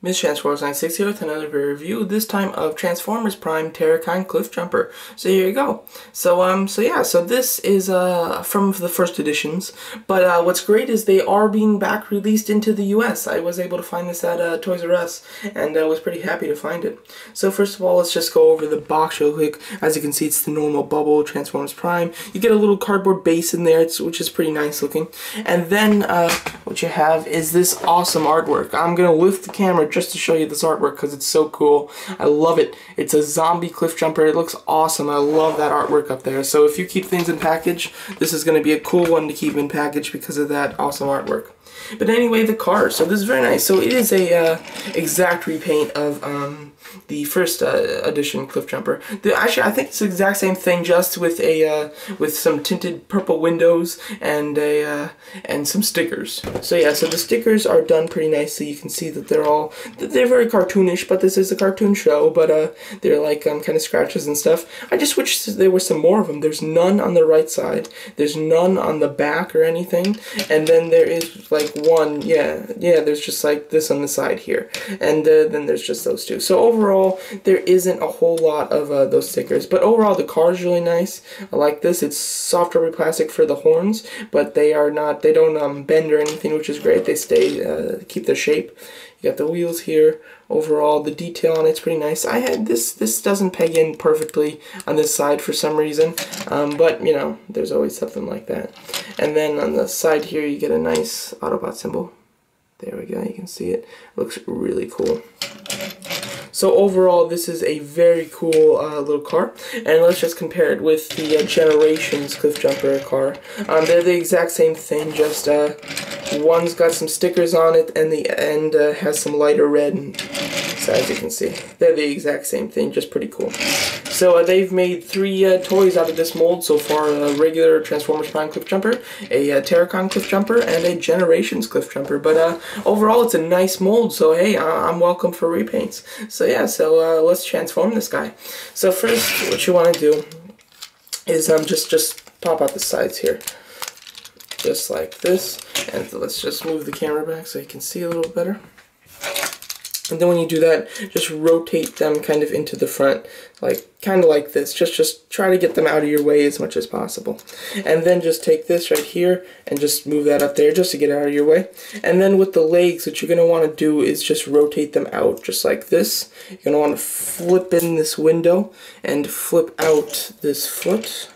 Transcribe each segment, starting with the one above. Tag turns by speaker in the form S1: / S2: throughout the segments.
S1: Miss Transformers 96 here with another review, this time of Transformers Prime Terrorcon Cliffjumper. So here you go. So this is from the first editions, but what's great is they are being back released into the US. I was able to find this at Toys R Us, and I was pretty happy to find it. So first of all, let's just go over the box real quick. As you can see, it's the normal bubble Transformers Prime. You get a little cardboard base in there, which is pretty nice looking. And then what you have is this awesome artwork. I'm gonna lift the camera just to show you this artwork because it's so cool. I love it. It's a zombie Cliffjumper. It looks awesome. I love that artwork up there. So if you keep things in package, this is going to be a cool one to keep in package because of that awesome artwork. But anyway, the car. So this is very nice. So it is a exact repaint of the first edition Cliffjumper. Actually, I think it's the exact same thing, just with with some tinted purple windows and some stickers. So yeah, so the stickers are done pretty nicely. You can see that they're very cartoonish, but this is a cartoon show. But they're like kind of scratches and stuff. I just wish there were some more of them. There's none on the right side. There's none on the back or anything. And then there is like one. Yeah. There's just like this on the side here, and then there's just those two. So overall, there isn't a whole lot of those stickers, but overall the car is really nice. I like this. It's soft rubber plastic for the horns, but they don't bend or anything, which is great. They stay keep their shape. You got the wheels here. Overall, the detail on it's pretty nice. I had this doesn't peg in perfectly on this side for some reason, but you know, there's always something like that. And then on the side here, you get a nice Autobot symbol. There we go. You can see it. Looks really cool. So overall, this is a very cool little car, and let's just compare it with the Generations Cliffjumper car. They're the exact same thing, just one's got some stickers on it, and the end has some lighter red. So as you can see, they're the exact same thing, just pretty cool. So they've made 3 toys out of this mold so far: a regular Transformers Prime Cliffjumper, a Terrorcon Cliffjumper, and a Generations Cliffjumper. But overall, it's a nice mold, so hey, I'm welcome for repaints. So yeah, let's transform this guy. So first, what you want to do is just pop out the sides here, just like this, and let's just move the camera back so you can see a little better. And then when you do that, just rotate them kind of into the front, kind of like this. Just try to get them out of your way as much as possible. And then just take this right here and just move that up there just to get out of your way. And then with the legs, what you're going to want to do is just rotate them out just like this. You're going to want to flip in this window and flip out this foot,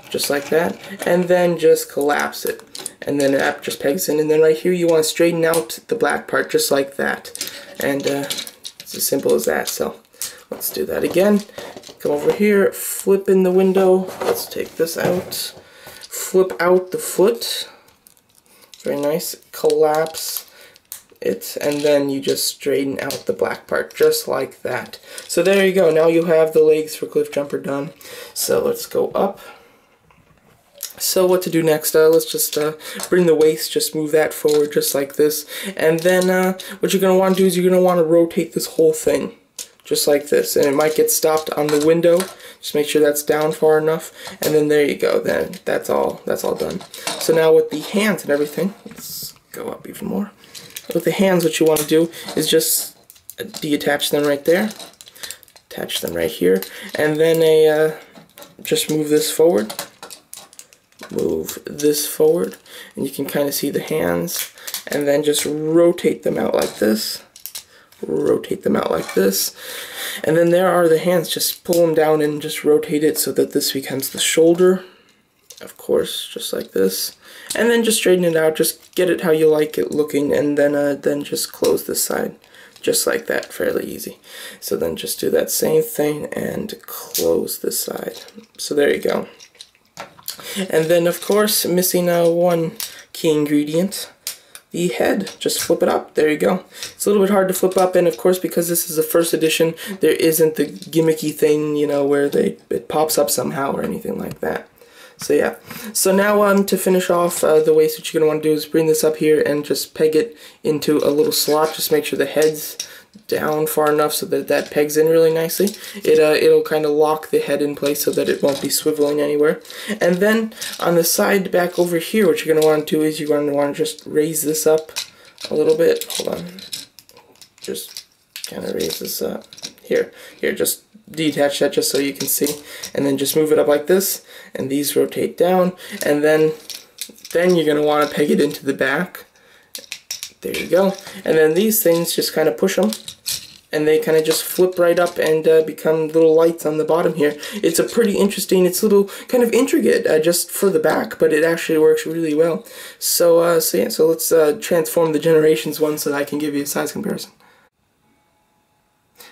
S1: just like that. And then just collapse it. And then that just pegs in. And then right here, you want to straighten out the black part just like that. And it's as simple as that. So let's do that again. Come over here, flip in the window. Let's take this out. Flip out the foot. Very nice. Collapse it, and then you just straighten out the black part just like that. So there you go. Now you have the legs for Cliffjumper done. So let's go up. So what to do next? Let's just bring the waist, just move that forward just like this. And then what you're going to want to do is you're going to want to rotate this whole thing just like this. And it might get stopped on the window. Just make sure that's down far enough. And then there you go. Then that's all done. So now with the hands and everything, let's go up even more. With the hands, what you want to do is just deattach them right there. Attach them right here. And then just move this forward. Move this forward, and you can kind of see the hands, and then just rotate them out like this. Rotate them out like this, and then there are the hands. Just pull them down and just rotate it so that this becomes the shoulder, of course, just like this. And then just straighten it out. Just get it how you like it looking, and then just close this side, just like that. Fairly easy. So then just do that same thing and close this side. So there you go. And then, of course, missing one key ingredient, the head. Just flip it up. There you go. It's a little bit hard to flip up, and of course, because this is the first edition, there isn't the gimmicky thing, you know, where it pops up somehow or anything like that. So yeah. So now to finish off the waist, what you're going to want to do is bring this up here and just peg it into a little slot. Just make sure the head's down far enough so that that pegs in really nicely. It'll kind of lock the head in place so that it won't be swiveling anywhere. And then on the side back over here, what you're going to want to do is you're going to want to just raise this up a little bit. Hold on. just kind of raise this up. Here, just detach that just so you can see, and then just move it up like this, and these rotate down, and then you're going to want to peg it into the back. There you go. And then these things, just kind of push them, and they kind of just flip right up and become little lights on the bottom here. It's a pretty interesting, it's a little kind of intricate just for the back, but it actually works really well. So yeah, so let's transform the Generations one so that I can give you a size comparison.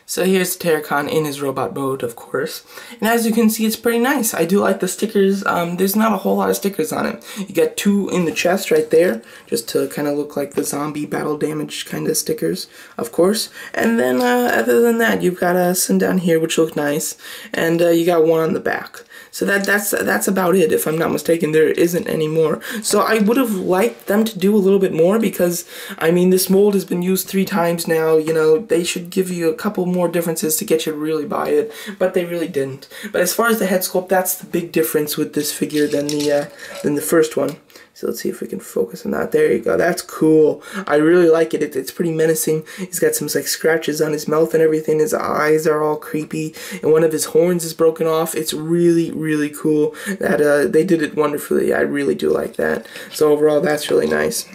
S1: So here's Terrorcon in his robot mode, of course. And as you can see, it's pretty nice. I do like the stickers. There's not a whole lot of stickers on it. You get 2 in the chest right there, just to kind of look like the zombie battle damage kind of stickers, of course. And then other than that, you've got some down here, which look nice. And you got 1 on the back. So that's about it, if I'm not mistaken. There isn't any more. So I would have liked them to do a little bit more because, I mean, this mold has been used 3 times now. You know, they should give you a couple more differences to get you to really buy it, but they really didn't. But as far as the head sculpt, that's the big difference with this figure than the first one. So let's see if we can focus on that. There you go. That's cool. I really like it. It's pretty menacing. He's got some like scratches on his mouth and everything. His eyes are all creepy, and one of his horns is broken off. It's really, really cool. That they did it wonderfully. I really do like that. So overall, that's really nice.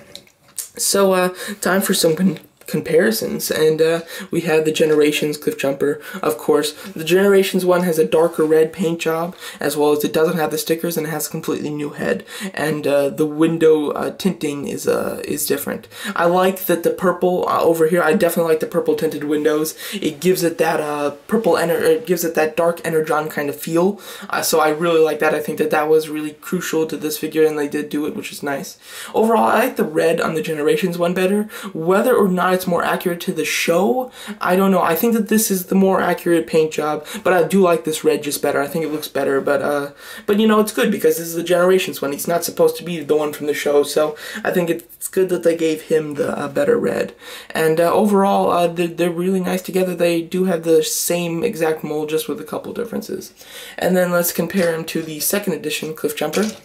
S1: So time for some comparisons, and we have the Generations Cliffjumper, of course. The Generations one has a darker red paint job, as well as it doesn't have the stickers and it has a completely new head, and the window tinting is different. I like that the purple over here. I definitely like the purple tinted windows. It gives it that it gives it that dark energon kind of feel. So I really like that. I think that was really crucial to this figure, and they did do it, which is nice. Overall, I like the red on the Generations one better. Whether or not it's more accurate to the show, I don't know. I think that this is the more accurate paint job, but I do like this red just better. I think it looks better, but you know, it's good because this is the Generations one. He's not supposed to be the one from the show, so I think it's good that they gave him the better red. And overall, they're really nice together. They do have the same exact mold, just with a couple differences. And then let's compare him to the second edition Cliffjumper.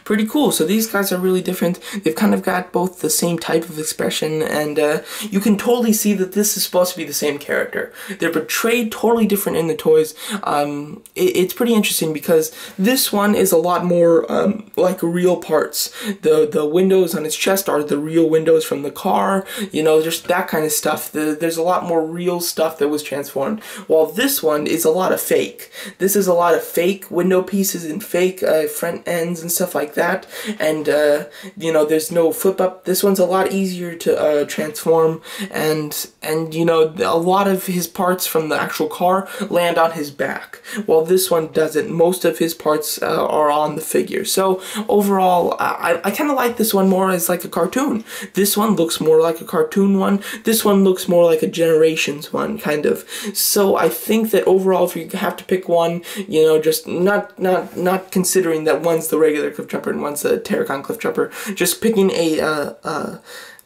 S1: Pretty cool. So these guys are really different. They've kind of got both the same type of expression, and you can totally see that this is supposed to be the same character. They're portrayed totally different in the toys. It's pretty interesting because this one is a lot more like real parts. The windows on his chest are the real windows from the car, you know, just that kind of stuff. There's a lot more real stuff that was transformed, while this one is a lot of fake. This is a lot of fake window pieces and fake front ends and stuff like that, and you know, there's no flip up. This one's a lot easier to transform, and you know, a lot of his parts from the actual car land on his back, while this one doesn't. Most of his parts are on the figure. So overall, I kind of like this one more as like a cartoon. This one looks more like a cartoon one. This one looks more like a Generations one, kind of. So I think that overall, if you have to pick one, you know, just not considering that one's the regular Cliffjumper and one's a Terrorcon Cliffjumper, just picking a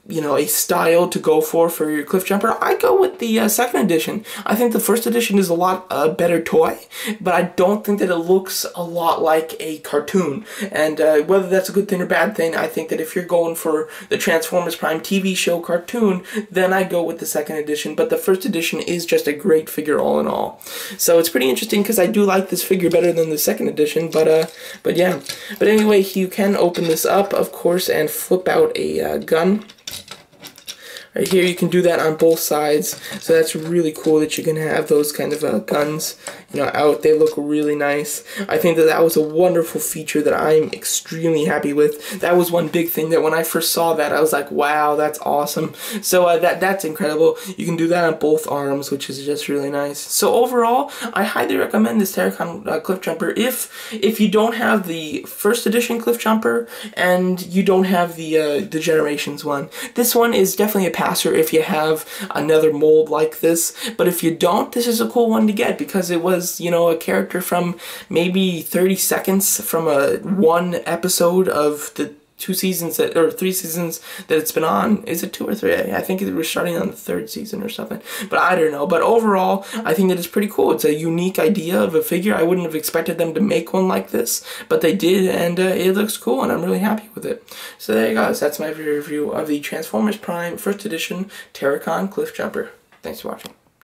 S1: you know, a style to go for your Cliffjumper, I go with the second edition. I think the first edition is a lot better toy, but I don't think that it looks a lot like a cartoon. And whether that's a good thing or bad thing, I think that if you're going for the Transformers Prime TV show cartoon, then I go with the second edition. But the first edition is just a great figure all in all. So it's pretty interesting because I do like this figure better than the second edition. But yeah. But anyway, you can open this up, of course, and flip out a gun. Right here, you can do that on both sides, so that's really cool that you can have those kind of guns, you know, out. They look really nice. I think that was a wonderful feature that I'm extremely happy with. That was one big thing that when I first saw that, I was like, wow, that's awesome. So that's incredible. You can do that on both arms, which is just really nice. So overall, I highly recommend this Terrorcon Cliffjumper if you don't have the first edition Cliffjumper and you don't have the Generations one. This one is definitely a passer if you have another mold like this, but if you don't, this is a cool one to get because it was, you know, a character from maybe 30 seconds from one episode of the 2 seasons that, or 3 seasons that it's been on. Is it 2 or 3? I think we're starting on the 3rd season or something, but I don't know. But overall, I think that it's pretty cool. It's a unique idea of a figure. I wouldn't have expected them to make one like this, but they did, and it looks cool, and I'm really happy with it. So there you go. That's my review of the Transformers Prime 1st edition Terrorcon Cliffjumper. Thanks for watching.